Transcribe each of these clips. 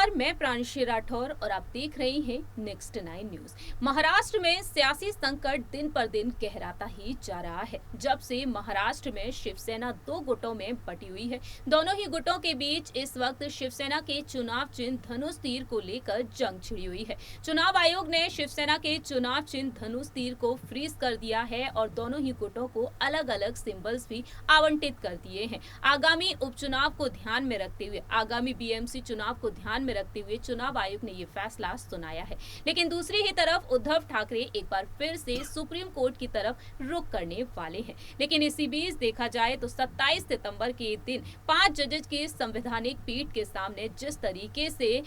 नमस्कार, मैं प्रांशी राठौर और आप देख रहे हैं नेक्स्ट 9 न्यूज। महाराष्ट्र में सियासी संकट दिन पर दिन गहराता ही जा रहा है। जब से महाराष्ट्र में शिवसेना दो गुटों में बटी हुई है, दोनों ही गुटों के बीच इस वक्त शिवसेना के चुनाव चिन्ह धनुष तीर को लेकर जंग छिड़ी हुई है। चुनाव आयोग ने शिवसेना के चुनाव चिन्ह धनुष तीर को फ्रीज कर दिया है और दोनों ही गुटों को अलग अलग सिंबल्स भी आवंटित कर दिए हैं। आगामी उपचुनाव को ध्यान में रखते हुए, आगामी बीएमसी चुनाव को ध्यान में रखते हुए चुनाव आयोग ने ये फैसला सुनाया है। लेकिन दूसरी ही तरफ उद्धव ठाकरे एक बार फिर से सुप्रीम कोर्ट की तरफ रुख करने वाले हैं। लेकिन इसी बीच देखा जाए तो 27 सितंबर के दिन 5 जजेस की संवैधानिक पीठ के सामने जिस तरीके से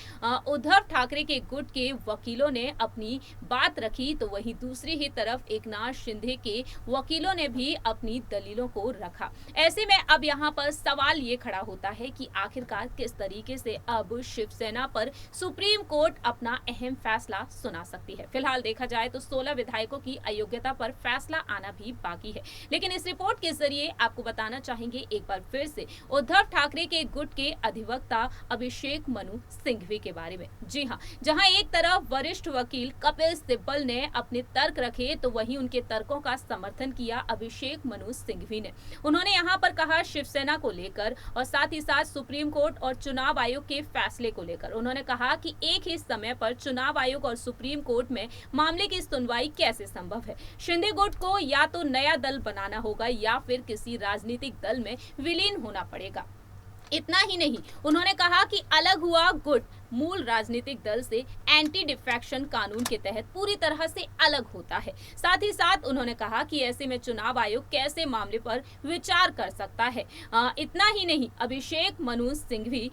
उद्धव ठाकरे के गुट के वकीलों ने अपनी बात रखी, तो वहीं दूसरी ही तरफ एकनाथ शिंदे के वकीलों ने भी अपनी दलीलों को रखा। ऐसे में अब यहाँ पर सवाल ये खड़ा होता है कि आखिरकार किस तरीके से अब शिवसेना पर सुप्रीम कोर्ट अपना अहम फैसला सुना सकती है। फिलहाल देखा जाए तो 16 विधायकों की अयोग्यता पर फैसला आना भी बाकी है। लेकिन इस रिपोर्ट के जरिए आपको बताना चाहेंगे एक बार फिर से उद्धव ठाकरे के गुट के अधिवक्ता अभिषेक मनु सिंघवी के बारे में। जी हाँ, जहां एक तरफ वरिष्ठ वकील कपिल सिब्बल ने अपने तर्क रखे, तो वहीं उनके तर्कों का समर्थन किया अभिषेक मनु सिंघवी ने। उन्होंने यहाँ पर कहा शिवसेना को लेकर और साथ ही साथ सुप्रीम कोर्ट और चुनाव आयोग के फैसले को लेकर। उन्होंने कहा कि एक ही समय पर चुनाव आयोग और सुप्रीम कोर्ट में मामले की सुनवाई कैसे संभव है। शिंदे गुट को या तो नया दल बनाना होगा या फिर किसी राजनीतिक दल में विलीन होना पड़ेगा। इतना ही नहीं, उन्होंने कहा कि अलग हुआ गुट मूल राजनीतिक दल से एंटी डिफेक्शन कानून के तहत पूरी तरह से अलग होता है। साथ ही साथ उन्होंने कहा कि ऐसे में चुनाव आयोग कैसे मामले पर विचार कर सकता है। इतना ही नहीं, अभिषेक मनु सिंघवी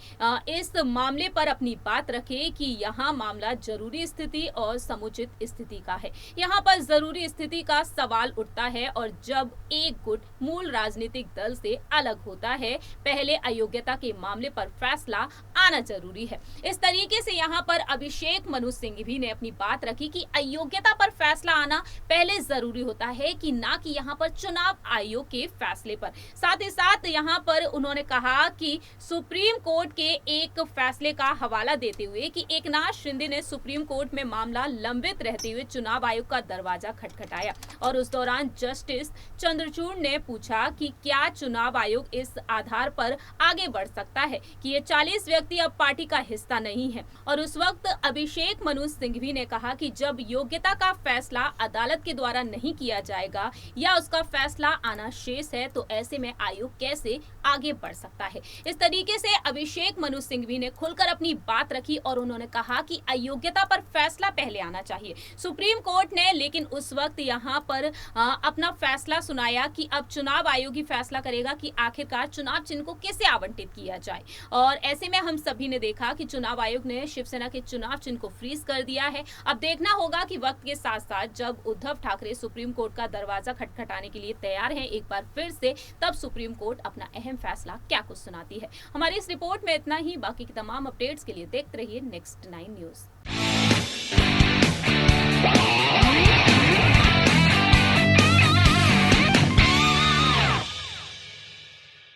इस मामले पर अपनी बात रखे कि यहाँ मामला जरूरी स्थिति और समुचित स्थिति का है। यहाँ पर जरूरी स्थिति का सवाल उठता है और जब एक गुट मूल राजनीतिक दल से अलग होता है, पहले अयोग्यता के मामले पर फैसला आना जरूरी है। इस तरीके से यहाँ पर अभिषेक मनु सिंघवी ने अपनी बात रखी कि अयोग्यता पर फैसला आना पहले जरूरी होता है कि ना कि यहाँ पर चुनाव आयोग के फैसले पर। साथ ही साथ यहाँ पर उन्होंने कहा कि सुप्रीम कोर्ट के एक फैसले का हवाला देते हुए कि एकनाथ शिंदे ने सुप्रीम कोर्ट में मामला लंबित रहते हुए चुनाव आयोग का दरवाजा खटखटाया और उस दौरान जस्टिस चंद्रचूड़ ने पूछा कि क्या चुनाव आयोग इस आधार पर आगे बढ़ सकता है कि ये 40 व्यक्ति अब पार्टी का हिस्सा नहीं है। और उस वक्त अभिषेक मनु सिंघवी ने कहा कि जब योग्यता का फैसला अदालत के द्वारा नहीं किया जाएगा या उसका फैसला आना शेष है, तो ऐसे में आयोग कैसे आगे बढ़ सकता है। इस तरीके से अभिषेक मनु सिंघवी ने खुलकर अपनी बात रखी और उन्होंने कहा कि अयोग्यता पर फैसला पहले आना चाहिए सुप्रीम कोर्ट ने। लेकिन उस वक्त यहाँ पर अपना फैसला सुनाया कि अब चुनाव आयोग ही फैसला करेगा कि आखिरकार चुनाव चिन्ह को किसे आवंटित किया जाए। और ऐसे में हम सभी ने देखा कि चुनाव आयोग ने शिवसेना के चुनाव चिन्ह को फ्रीज कर दिया है। अब देखना होगा कि वक्त के साथ साथ जब उद्धव ठाकरे सुप्रीम कोर्ट का दरवाजा खटखटाने के लिए तैयार हैं एक बार फिर से, तब सुप्रीम कोर्ट अपना अहम फैसला क्या कुछ सुनाती है। हमारी इस रिपोर्ट में इतना ही। बाकी की तमाम अपडेट्स के लिए देखते रहिए नेक्स्ट 9 न्यूज।